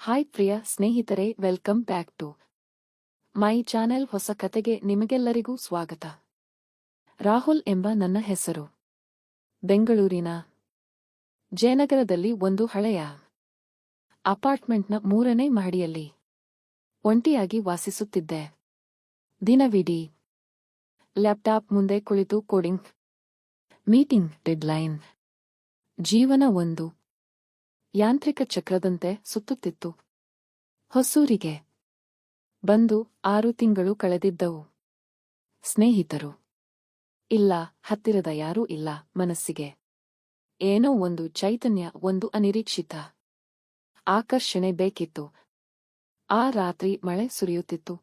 Hi ಪ್ರಿಯ ಸ್ನೇಹಿತರೆ, welcome back to my channel. ಹೊಸ ಕತೆಗೆ ನಿಮಗೆಲ್ಲರಿಗೂ ಸ್ವಾಗತ. ರಾಹುಲ್ ಎಂಬ ನನ್ನ ಹೆಸರು. ಬೆಂಗಳೂರಿನ ಜಯನಗರದಲ್ಲಿ ಒಂದು ಹಳೆಯ ಅಪಾರ್ಟ್ಮೆಂಟ್ನ 3ನೇ ಮಹಡಿಯಲ್ಲಿ ಒಂಟಿಯಾಗಿ ವಾಸಿಸುತ್ತಿದ್ದೆ. ದಿನವಿಡೀ ಲ್ಯಾಪ್ಟಾಪ್ ಮುಂದೆ ಕುಳಿತು ಕೋಡಿಂಗ್, ಮೀಟಿಂಗ್, ಡೆಡ್ಲೈನ್. ಜೀವನ ಒಂದು ಯಾಂತ್ರಿಕ ಚಕ್ರದಂತೆ ಸುತ್ತುತ್ತಿತ್ತು. ಹೊಸೂರಿಗೆ ಬಂದು 6 ತಿಂಗಳು ಕಳೆದಿದ್ದವು. ಸ್ನೇಹಿತರು ಇಲ್ಲ, ಹತ್ತಿರದ ಯಾರೂ ಇಲ್ಲ. ಮನಸ್ಸಿಗೆ ಏನೋ ಒಂದು ಚೈತನ್ಯ, ಒಂದು ಅನಿರೀಕ್ಷಿತ ಆಕರ್ಷಣೆ ಬೇಕಿತ್ತು. ಆ ರಾತ್ರಿ ಮಳೆ ಸುರಿಯುತ್ತಿತ್ತು.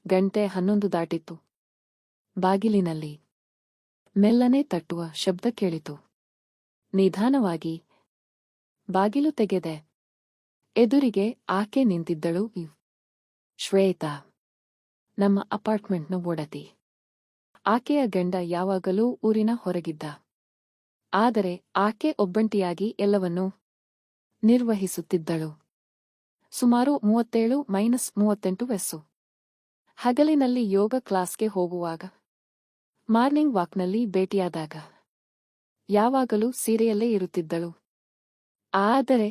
ಗಂಟೆ 11 ದಾಟಿತ್ತು. ಬಾಗಿಲಿನಲ್ಲಿ ಮೆಲ್ಲನೆ ತಟ್ಟುವ ಶಬ್ದ ಕೇಳಿತು. ನಿಧಾನವಾಗಿ ಬಾಗಿಲು ತೆಗೆದೆ. ಎದುರಿಗೆ ಆಕೆ ನಿಂತಿದ್ದಳು. ಶ್ವೇತಾ, ನಮ್ಮ ಅಪಾರ್ಟ್ಮೆಂಟ್ನ ಒಡತಿ. ಆಕೆಯ ಗಂಡ ಯಾವಾಗಲೂ ಊರಿನ ಹೊರಗಿದ್ದ. ಆದರೆ ಆಕೆ ಒಬ್ಬಂಟಿಯಾಗಿ ಎಲ್ಲವನ್ನೂ ನಿರ್ವಹಿಸುತ್ತಿದ್ದಳು. ಸುಮಾರು 37-38 ವಯಸ್ಸು. ಹಗಲಿನಲ್ಲಿ ಯೋಗ ಕ್ಲಾಸ್ಗೆ ಹೋಗುವಾಗ, ಮಾರ್ನಿಂಗ್ ವಾಕ್ನಲ್ಲಿ ಭೇಟಿಯಾದಾಗ ಯಾವಾಗಲೂ ಸೀರೆಯಲ್ಲೇ ಇರುತ್ತಿದ್ದಳು. ಆದರೆ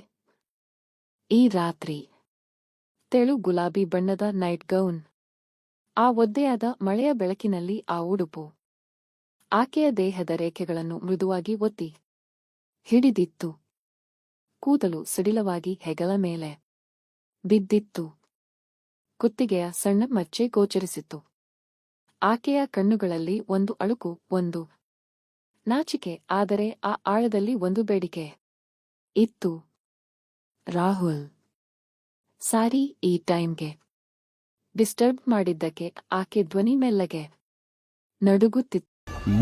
ಈ ರಾತ್ರಿ ತೆಳು ಗುಲಾಬಿ ಬಣ್ಣದ ನೈಟ್ ಗೌನ್, ಆ ಒದ್ದೆಯಾದ ಮಳೆಯ ಬೆಳಕಿನಲ್ಲಿ ಆ ಉಡುಪು ಆಕೆಯ ದೇಹದ ರೇಖೆಗಳನ್ನು ಮೃದುವಾಗಿ ಒತ್ತಿ ಹಿಡಿದಿತ್ತು. ಕೂದಲು ಸಡಿಲವಾಗಿ ಹೆಗಲ ಮೇಲೆ ಬಿದ್ದಿತ್ತು. ಕುತ್ತಿಗೆಯ ಸಣ್ಣ ಮಚ್ಚೆ ಗೋಚರಿಸಿತ್ತು. ಆಕೆಯ ಕಣ್ಣುಗಳಲ್ಲಿ ಒಂದು ಅಳುಕು, ಒಂದು ನಾಚಿಕೆ, ಆದರೆ ಆ ಆಳದಲ್ಲಿ ಒಂದು ಬೇಡಿಕೆ ಇತ್ತು. ರಾಹುಲ್, ಸಾರಿ ಈ ಟೈಮ್ಗೆ ಡಿಸ್ಟರ್ಬ್ ಮಾಡಿದ್ದಕ್ಕೆ. ಆಕೆ ಧ್ವನಿ ಮೆಲ್ಲಗೆ ನಡುಗುತ್ತಿತ್ತು.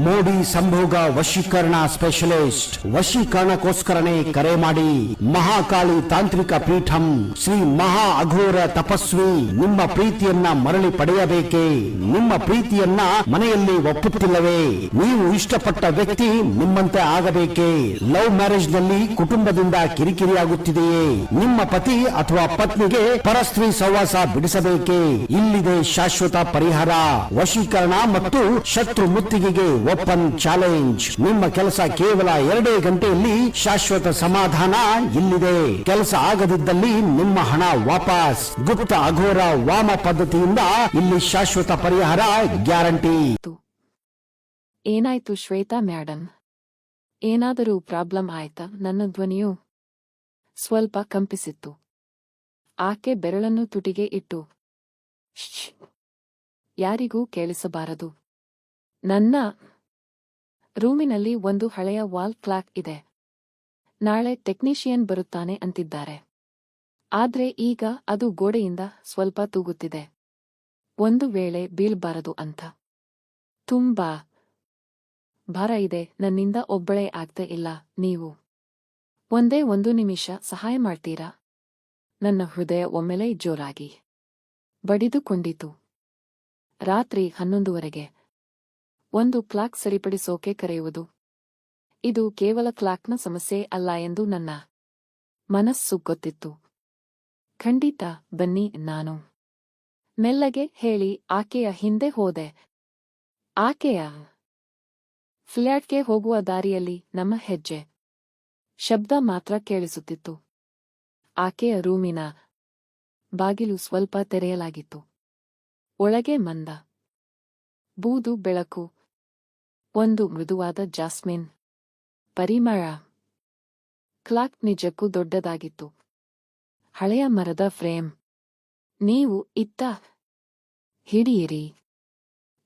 ಮೋಡಿ ಸಂಭೋಗ ವಶೀಕರಣ ಸ್ಪೆಷಲಿಸ್ಟ್. ವಶೀಕರಣಕ್ಕೋಸ್ಕರನೇ ಕರೆ ಮಾಡಿ. ಮಹಾಕಾಳಿ ತಾಂತ್ರಿಕ ಪೀಠಂ ಶ್ರೀ ಮಹಾ ಅಘೋರ ತಪಸ್ವಿ. ನಿಮ್ಮ ಪ್ರೀತಿಯನ್ನ ಮರಳಿ ಪಡೆಯಬೇಕೇ? ನಿಮ್ಮ ಪ್ರೀತಿಯನ್ನ ಮನೆಯಲ್ಲಿ ಒಪ್ಪುತ್ತಿಲ್ಲವೇ? ನೀವು ಇಷ್ಟಪಟ್ಟ ವ್ಯಕ್ತಿ ನಿಮ್ಮಂತೆ ಆಗಬೇಕೇ? ಲವ್ ಮ್ಯಾರೇಜ್ ನಲ್ಲಿ ಕುಟುಂಬದಿಂದ ಕಿರಿಕಿರಿಯಾಗುತ್ತಿದೆಯೇ? ನಿಮ್ಮ ಪತಿ ಅಥವಾ ಪತ್ನಿಗೆ ಪರಸ್ತ್ರೀ ಸಹವಾಸ ಬಿಡಿಸಬೇಕೇ? ಇಲ್ಲಿದೆ ಶಾಶ್ವತ ಪರಿಹಾರ. ವಶೀಕರಣ ಮತ್ತು ಶತ್ರು ಮುತ್ತಿಗೆಗೆ ಓಪನ್ ಚಾಲೆಂಜ್. ನಿಮ್ಮ ಕೆಲಸ ಕೇವಲ 2 ಗಂಟೆಯಲ್ಲಿ ಶಾಶ್ವತ ಸಮಾಧಾನ ಇಲ್ಲಿದೆ. ಕೆಲಸ ಆಗದಿದ್ದಲ್ಲಿ ನಿಮ್ಮ ಹಣ ವಾಪಸ್. ಗುಪ್ತ ಅಘೋರ ವಾಮ ಪದ್ಧತಿಯಿಂದ ಇಲ್ಲಿ ಶಾಶ್ವತ ಪರಿಹಾರ ಗ್ಯಾರಂಟಿ. ಏನಾಯ್ತು ಶ್ವೇತಾ ಮೇಡಮ್? ಏನಾದರೂ ಪ್ರಾಬ್ಲಮ್ ಆಯ್ತಾ? ನನ್ನ ಧ್ವನಿಯು ಸ್ವಲ್ಪ ಕಂಪಿಸಿತ್ತು. ಆಕೆ ಬೆರಳನ್ನು ತುಟಿಗೆ ಇಟ್ಟು, ಯಾರಿಗೂ ಕೇಳಿಸಬಾರದು. ನನ್ನ ರೂಮಿನಲ್ಲಿ ಒಂದು ಹಳೆಯ ವಾಲ್ ಕ್ಲಾಕ್ ಇದೆ. ನಾಳೆ ಟೆಕ್ನಿಷಿಯನ್ ಬರುತ್ತಾನೆ ಅಂತಿದ್ದಾರೆ. ಆದ್ರೆ ಈಗ ಅದು ಗೋಡೆಯಿಂದ ಸ್ವಲ್ಪ ತೂಗುತ್ತಿದೆ. ಒಂದು ವೇಳೆ ಬೀಳ್ಬಾರದು ಅಂತ. ತುಂಬಾ ಭಾರ ಇದೆ. ನನ್ನಿಂದ ಒಬ್ಬಳೇ ಆಗ್ತಾ ಇಲ್ಲ. ನೀವು ಒಂದೇ 1 ನಿಮಿಷ ಸಹಾಯ ಮಾಡ್ತೀರಾ? ನನ್ನ ಹೃದಯ ಒಮ್ಮೆಲೇ ಜೋರಾಗಿ ಬಡಿದುಕೊಂಡಿತು. ರಾತ್ರಿ 11ವರೆಗೆ ಒಂದು ಕ್ಲಾಕ್ ಸರಿಪಡಿಸೋಕೆ ಕರೆಯುವುದು. ಇದು ಕೇವಲ ಕ್ಲಾಕ್ನ ಸಮಸ್ಯೆ ಅಲ್ಲ ಎಂದು ನನ್ನ ಮನಸ್ಸು ಗೊತ್ತಿತ್ತು. ಖಂಡಿತ ಬನ್ನಿ, ನಾನು ಮೆಲ್ಲಗೆ ಹೇಳಿ ಆಕೆಯ ಹಿಂದೆ ಹೋದೆ. ಆಕೆಯ ಫ್ಲ್ಯಾಟ್ಗೆ ಹೋಗುವ ದಾರಿಯಲ್ಲಿ ನಮ್ಮ ಹೆಜ್ಜೆ ಶಬ್ದ ಮಾತ್ರ ಕೇಳಿಸುತ್ತಿತ್ತು. ಆಕೆಯ ರೂಮಿನ ಬಾಗಿಲು ಸ್ವಲ್ಪ ತೆರೆಯಲಾಗಿತ್ತು. ಒಳಗೆ ಮಂದ ಬೂದು ಬೆಳಕು, ಒಂದು ಮೃದುವಾದ ಜಾಸ್ಮಿನ್ ಪರಿಮಳ. ಕ್ಲಾಕ್ ನಿಜಕ್ಕೂ ದೊಡ್ಡದಾಗಿತ್ತು. ಹಳೆಯ ಮರದ ಫ್ರೇಮ್. ನೀವು ಇತ್ತ ಹಿಡಿಯಿರಿ,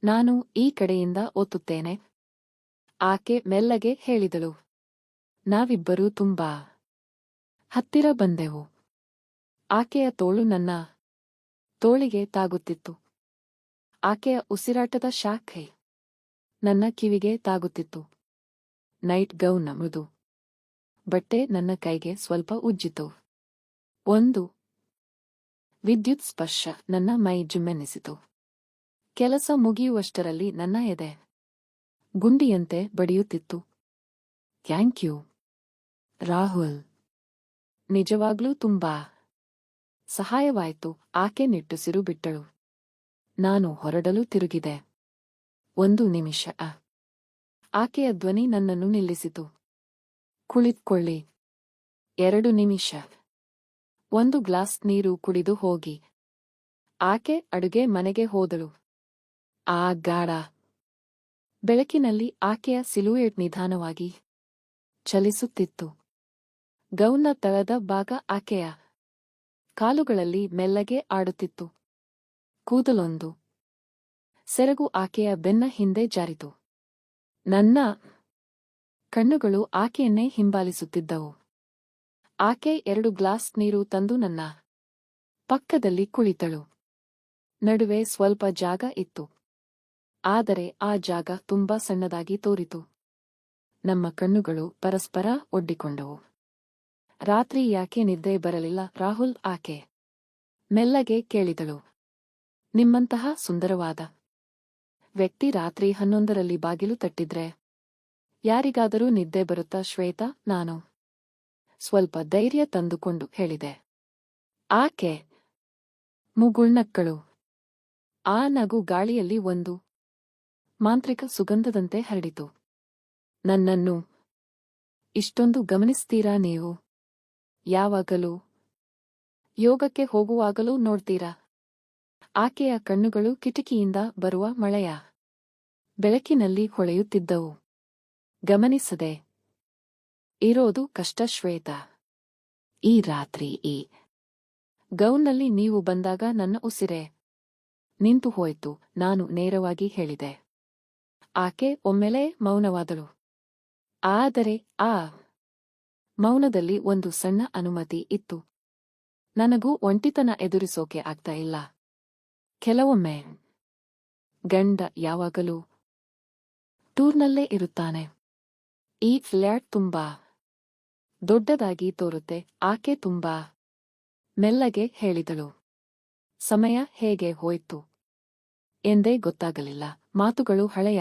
ನಾನು ಈ ಕಡೆಯಿಂದ ಒತ್ತುತ್ತೇನೆ, ಆಕೆ ಮೆಲ್ಲಗೆ ಹೇಳಿದಳು. ನಾವಿಬ್ಬರೂ ತುಂಬಾ ಹತ್ತಿರ ಬಂದೆವು. ಆಕೆಯ ತೋಳು ನನ್ನ ತೋಳಿಗೆ ತಾಗುತ್ತಿತ್ತು. ಆಕೆಯ ಉಸಿರಾಟದ ಶಾಖೆ ನನ್ನ ಕಿವಿಗೆ ತಾಗುತ್ತಿತ್ತು. ನೈಟ್ ಗೌನ್ನ ಮೃದು ಬಟ್ಟೆ ನನ್ನ ಕೈಗೆ ಸ್ವಲ್ಪ ಉಜ್ಜಿತು. ಒಂದು ವಿದ್ಯುತ್ ಸ್ಪರ್ಶ ನನ್ನ ಮೈ ಜುಮ್ಮೆನ್ನಿಸಿತು. ಕೆಲಸ ಮುಗಿಯುವಷ್ಟರಲ್ಲಿ ನನ್ನ ಎದೆ ಗುಂಡಿಯಂತೆ ಬಡಿಯುತ್ತಿತ್ತು. ಥ್ಯಾಂಕ್ ಯು ರಾಹುಲ್, ನಿಜವಾಗ್ಲೂ ತುಂಬಾ ಸಹಾಯವಾಯಿತು. ಆಕೆ ನಿಟ್ಟುಸಿರು ಬಿಟ್ಟಳು. ನಾನು ಹೊರಡಲು ತಿರುಗಿದೆ. 1 ನಿಮಿಷ. ಆಕೆಯ ಧ್ವನಿ ನನ್ನನ್ನು ನಿಲ್ಲಿಸಿತು. ಕುಳಿತುಕೊಳ್ಳಿ. 2 ನಿಮಿಷ. 1 ಗ್ಲಾಸ್ ನೀರು ಕುಡಿದು ಹೋಗಿ. ಆಕೆ ಅಡುಗೆ ಮನೆಗೆ ಹೋದಳು. ಆ ಗಾಢ ಬೆಳಕಿನಲ್ಲಿ ಆಕೆಯ ಸಿಲುಯೇಟ್ ನಿಧಾನವಾಗಿ ಚಲಿಸುತ್ತಿತ್ತು. ಗೌನ್ನ ತಳದ ಭಾಗ ಆಕೆಯ ಕಾಲುಗಳಲ್ಲಿ ಮೆಲ್ಲಗೆ ಆಡುತ್ತಿತ್ತು. ಕೂದಲೊಂದು ಸೆರಗು ಆಕೆಯ ಬೆನ್ನ ಹಿಂದೆ ಜಾರಿತು. ನನ್ನ ಕಣ್ಣುಗಳು ಆಕೆಯನ್ನೇ ಹಿಂಬಾಲಿಸುತ್ತಿದ್ದವು. ಆಕೆ 2 ಗ್ಲಾಸ್ ನೀರು ತಂದು ನನ್ನ ಪಕ್ಕದಲ್ಲಿ ಕುಳಿತಳು. ನಡುವೆ ಸ್ವಲ್ಪ ಜಾಗ ಇತ್ತು. ಆದರೆ ಆ ಜಾಗ ತುಂಬಾ ಸಣ್ಣದಾಗಿ ತೋರಿತು. ನಮ್ಮ ಕಣ್ಣುಗಳು ಪರಸ್ಪರ ಒಡ್ಡಿಕೊಂಡವು. ರಾತ್ರಿ ಯಾಕೆ ನಿದ್ದೆ ಬರಲಿಲ್ಲ ರಾಹುಲ್? ಆಕೆ ಮೆಲ್ಲಗೆ ಕೇಳಿದಳು. ನಿಮ್ಮಂತಹ ಸುಂದರವಾದ ವ್ಯಕ್ತಿ ರಾತ್ರಿ 11ರಲ್ಲಿ ಬಾಗಿಲು ತಟ್ಟಿದ್ರೆ ಯಾರಿಗಾದರೂ ನಿದ್ದೆ ಬರುತ್ತಾ ಶ್ವೇತಾ? ನಾನು ಸ್ವಲ್ಪ ಧೈರ್ಯ ತಂದುಕೊಂಡು ಹೇಳಿದೆ. ಆಕೆ ಮುಗುಳ್ನಕ್ಕಳು. ಆ ನಗು ಗಾಳಿಯಲ್ಲಿ ಒಂದು ಮಾಂತ್ರಿಕ ಸುಗಂಧದಂತೆ ಹರಡಿತು. ನನ್ನನ್ನು ಇಷ್ಟೊಂದು ಗಮನಿಸ್ತೀರಾ ನೀವು? ಯಾವಾಗಲೂ ಯೋಗಕ್ಕೆ ಹೋಗುವಾಗಲೂ ನೋಡ್ತೀರಾ? ಆಕೆಯ ಕಣ್ಣುಗಳು ಕಿಟಕಿಯಿಂದ ಬರುವ ಮಳೆಯ ಬೆಳಕಿನಲ್ಲಿ ಹೊಳೆಯುತ್ತಿದ್ದವು. ಗಮನಿಸದೆ ಇರೋದು ಕಷ್ಟ ಶ್ವೇತಾ. ಈ ರಾತ್ರಿ ಈ ಗೌನ್ನಲ್ಲಿ ನೀವು ಬಂದಾಗ ನನ್ನ ಉಸಿರೇ ನಿಂತು ಹೋಯಿತು. ನಾನು ನೇರವಾಗಿ ಹೇಳಿದೆ. ಆಕೆ ಒಮ್ಮೆಲೇ ಮೌನವಾದಳು. ಆದರೆ ಆ ಮೌನದಲ್ಲಿ ಒಂದು ಸಣ್ಣ ಅನುಮತಿ ಇತ್ತು. ನನಗೂ ಒಂಟಿತನ ಎದುರಿಸೋಕೆ ಆಗ್ತಾ ಇಲ್ಲ. ಕೆಲವೊಮ್ಮೆ ಗಂಡ ಯಾವಾಗಲೂ ಟೂರ್ನಲ್ಲೇ ಇರುತ್ತಾನೆ. ಈ ಫ್ಲ್ಯಾಟ್ ತುಂಬಾ ದೊಡ್ಡದಾಗಿ ತೋರುತ್ತೆ. ಆಕೆ ತುಂಬಾ ಮೆಲ್ಲಗೆ ಹೇಳಿದಳು. ಸಮಯ ಹೇಗೆ ಹೋಯ್ತು ಎಂದೇ ಗೊತ್ತಾಗಲಿಲ್ಲ. ಮಾತುಗಳು ಹಳೆಯ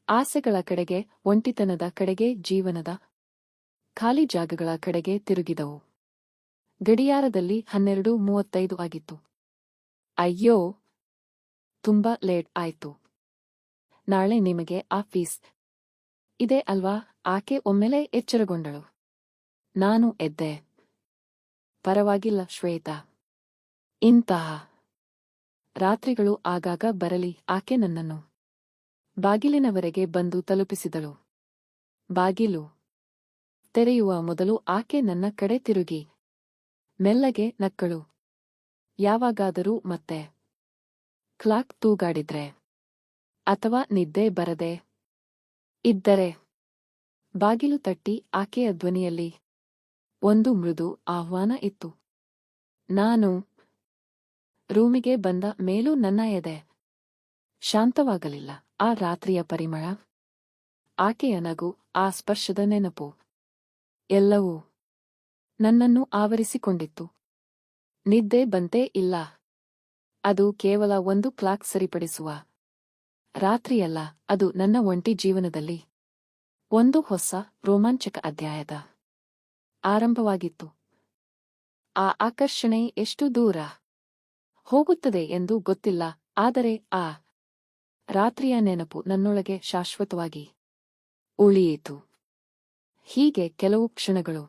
ಆಸೆಗಳ ಕಡೆಗೆ, ಒಂಟಿತನದ ಕಡೆಗೆ, ಜೀವನದ ಖಾಲಿ ಜಾಗಗಳ ಕಡೆಗೆ ತಿರುಗಿದವು. ಗಡಿಯಾರದಲ್ಲಿ 12:35 ಆಗಿತ್ತು. ಅಯ್ಯೋ, ತುಂಬಾ ಲೇಟ್ ಆಯ್ತು. ನಾಳೆ ನಿಮಗೆ ಆಫೀಸ್ ಇದೆ ಅಲ್ವಾ? ಆಕೆ ಒಮ್ಮೆಲೇ ಎಚ್ಚರಗೊಂಡಳು. ನಾನು ಎದ್ದೆ. ಪರವಾಗಿಲ್ಲ ಶ್ವೇತಾ. ಇಂತಹ ರಾತ್ರಿಗಳು ಆಗಾಗ ಬರಲಿ. ಆಕೆ ನನ್ನನ್ನು ಬಾಗಿಲಿನವರೆಗೆ ಬಂದು ತಲುಪಿಸಿದಳು. ಬಾಗಿಲು ತೆರೆಯುವ ಮೊದಲು ಆಕೆ ನನ್ನ ಕಡೆ ತಿರುಗಿ ಮೆಲ್ಲಗೆ ನಕ್ಕಳು. ಯಾವಾಗಾದರೂ ಮತ್ತೆ ಕ್ಲಾಕ್ ತೂಗಾಡಿದ್ರೆ ಅಥವಾ ನಿದ್ದೆ ಬರದೆ ಇದ್ದರೆ? ಬಾಗಿಲು ತಟ್ಟಿ ಆಕೆಯ ಧ್ವನಿಯಲ್ಲಿ ಒಂದು ಮೃದು ಆಹ್ವಾನ ಇತ್ತು. ನಾನು ರೂಮಿಗೆ ಬಂದ ಮೇಲೂ ನನ್ನ ಎದೆ ಶಾಂತವಾಗಲಿಲ್ಲ. ಆ ರಾತ್ರಿಯ ಪರಿಮಳ, ಆಕೆಯ ನಗು, ಆ ಸ್ಪರ್ಶದ ನೆನಪು ಎಲ್ಲವೂ ನನ್ನನ್ನು ಆವರಿಸಿಕೊಂಡಿತ್ತು. ನಿದ್ದೆ ಬಂತೇ ಇಲ್ಲ. ಅದು ಕೇವಲ ಒಂದು ಕ್ಲಾಕ್ ಸರಿಪಡಿಸುವ ರಾತ್ರಿಯಲ್ಲ. ಅದು ನನ್ನ ಒಂಟಿ ಜೀವನದಲ್ಲಿ ಒಂದು ಹೊಸ ರೋಮಾಂಚಕ ಅಧ್ಯಾಯದ ಆರಂಭವಾಗಿತ್ತು. ಆ ಆಕರ್ಷಣೆ ಎಷ್ಟು ದೂರ ಹೋಗುತ್ತದೆ ಎಂದು ಗೊತ್ತಿಲ್ಲ. ಆದರೆ ಆ ರಾತ್ರಿಯ ನೆನಪು ನನ್ನೊಳಗೆ ಶಾಶ್ವತವಾಗಿ ಉಳಿಯಿತು. ಹೀಗೆ ಕೆಲವು ಕ್ಷಣಗಳು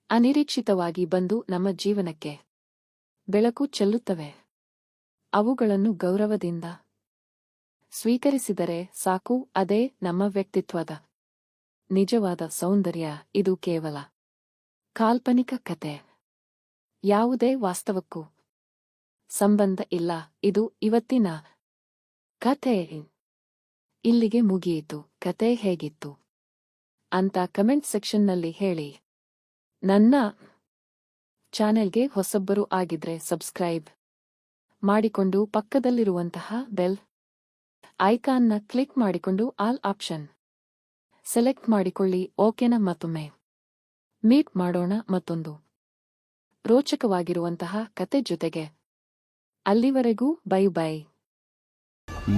ಅನಿರೀಕ್ಷಿತವಾಗಿ ಬಂದು ನಮ್ಮ ಜೀವನಕ್ಕೆ ಬೆಳಕು ಚೆಲ್ಲುತ್ತವೆ. ಅವುಗಳನ್ನು ಗೌರವದಿಂದ ಸ್ವೀಕರಿಸಿದರೆ ಸಾಕು. ಅದೇ ನಮ್ಮ ವ್ಯಕ್ತಿತ್ವದ ನಿಜವಾದ ಸೌಂದರ್ಯ. ಇದು ಕೇವಲ ಕಾಲ್ಪನಿಕ ಕತೆ. ಯಾವುದೇ ವಾಸ್ತವಕ್ಕೂ ಸಂಬಂಧ ಇಲ್ಲ. ಇದು ಇವತ್ತಿನ ಕತೆ. ಇಲ್ಲಿಗೆ ಮುಗಿಯಿತು. ಕತೆ ಹೇಗಿತ್ತು ಅಂತ ಕಮೆಂಟ್ ಸೆಕ್ಷನ್ನಲ್ಲಿ ಹೇಳಿ. ನನ್ನ ಚಾನೆಲ್ಗೆ ಹೊಸಬ್ಬರು ಆಗಿದ್ರೆ ಸಬ್ಸ್ಕ್ರೈಬ್ ಮಾಡಿಕೊಂಡು ಪಕ್ಕದಲ್ಲಿರುವಂತಹ ಬೆಲ್ ಐಕಾನ್ನ ಕ್ಲಿಕ್ ಮಾಡಿಕೊಂಡು ಆಲ್ ಆಪ್ಷನ್ ಸೆಲೆಕ್ಟ್ ಮಾಡಿಕೊಳ್ಳಿ. ಓಕೆನಾ? ಮತ್ತೊಮ್ಮೆ ಮೀಟ್ ಮಾಡೋಣ ಮತ್ತೊಂದು ರೋಚಕವಾಗಿರುವಂತಹ ಕತೆ ಜೊತೆಗೆ. ಅಲ್ಲಿವರೆಗೂ ಬೈ ಬೈ.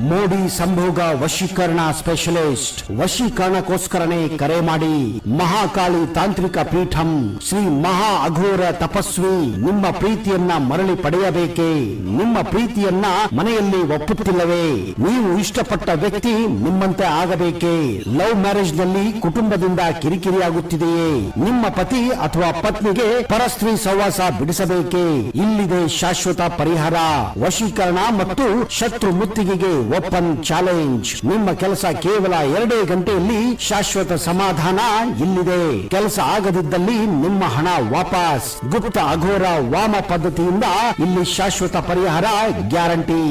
ಮೋಡಿ ಸಂಭೋಗ ವಶೀಕರಣ ಸ್ಪೆಷಲಿಸ್ಟ್. ವಶೀಕರಣಕ್ಕೋಸ್ಕರನೇ ಕರೆ ಮಾಡಿ. ಮಹಾಕಾಳಿ ತಾಂತ್ರಿಕ ಪೀಠಂ ಶ್ರೀ ಮಹಾ ಅಘೋರ ತಪಸ್ವಿ ನಿಮ್ಮ ಪ್ರೀತಿಯನ್ನ ಮರಳಿ ಪಡೆಯಬೇಕೇ? ನಿಮ್ಮ ಪ್ರೀತಿಯನ್ನ ಮನೆಯಲ್ಲಿ ಒಪ್ಪುತ್ತಿಲ್ಲವೇ? ನೀವು ಇಷ್ಟಪಟ್ಟ ವ್ಯಕ್ತಿ ನಿಮ್ಮಂತೆ ಆಗಬೇಕೇ? ಲವ್ ಮ್ಯಾರೇಜ್ ನಲ್ಲಿ ಕುಟುಂಬದಿಂದ ಕಿರಿಕಿರಿಯಾಗುತ್ತಿದೆಯೇ? ನಿಮ್ಮ ಪತಿ ಅಥವಾ ಪತ್ನಿಗೆ ಪರಸ್ತ್ರೀ ಸಹವಾಸ ಬಿಡಿಸಬೇಕೇ? ಇಲ್ಲಿದೆ ಶಾಶ್ವತ ಪರಿಹಾರ. ವಶೀಕರಣ ಮತ್ತು ಶತ್ರು ಮುತ್ತಿಗೆಗೆ ಓಪನ್ ಚಾಲೆಂಜ್. ನಿಮ್ಮ ಕೆಲಸ ಕೇವಲ 2 ಗಂಟೆಯಲ್ಲಿ ಶಾಶ್ವತ ಸಮಾಧಾನ ಇಲ್ಲಿದೆ. ಕೆಲಸ ಆಗದಿದ್ದಲ್ಲಿ ನಿಮ್ಮ ಹಣ ವಾಪಸ್. ಗುಪ್ತ ಅಘೋರ ವಾಮ ಪದ್ಧತಿಯಿಂದ ಇಲ್ಲಿ ಶಾಶ್ವತ ಪರಿಹಾರ ಗ್ಯಾರಂಟಿ.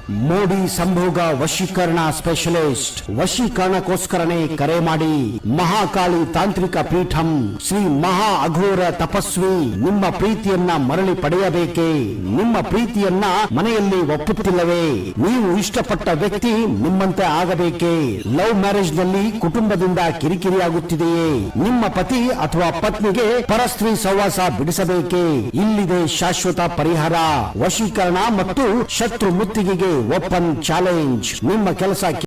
ಮೋಡಿ ಸಂಭೋಗ ವಶೀಕರಣ ಸ್ಪೆಷಲಿಸ್ಟ್. ವಶೀಕರಣಕ್ಕೋಸ್ಕರನೇ ಕರೆ ಮಾಡಿ. ಮಹಾಕಾಳಿ ತಾಂತ್ರಿಕ ಪೀಠಂ ಶ್ರೀ ಮಹಾ ಅಘೋರ ತಪಸ್ವಿ ನಿಮ್ಮ ಪ್ರೀತಿಯನ್ನ ಮರಳಿ ಪಡೆಯಬೇಕೇ? ನಿಮ್ಮ ಪ್ರೀತಿಯನ್ನ ಮನೆಯಲ್ಲಿ ಒಪ್ಪುತ್ತಿಲ್ಲವೇ? ನೀವು ಇಷ್ಟಪಟ್ಟ ವ್ಯಕ್ತಿ ನಿಮ್ಮಂತೆ ಆಗಬೇಕೇ? ಲವ್ ಮ್ಯಾರೇಜ್ ನಲ್ಲಿ ಕುಟುಂಬದಿಂದ ಕಿರಿಕಿರಿಯಾಗುತ್ತಿದೆಯೇ? ನಿಮ್ಮ ಪತಿ ಅಥವಾ ಪತ್ನಿಗೆ ಪರಸ್ತ್ರೀ ಸಹವಾಸ ಬಿಡಿಸಬೇಕೇ? ಇಲ್ಲಿದೆ ಶಾಶ್ವತ ಪರಿಹಾರ. ವಶೀಕರಣ ಮತ್ತು ಶತ್ರು ಮುತ್ತಿಗೆಗೆ ಓಪನ್ ಚಾಲೆಂಜ್. ನಿಮ್ಮ ಕೆಲಸ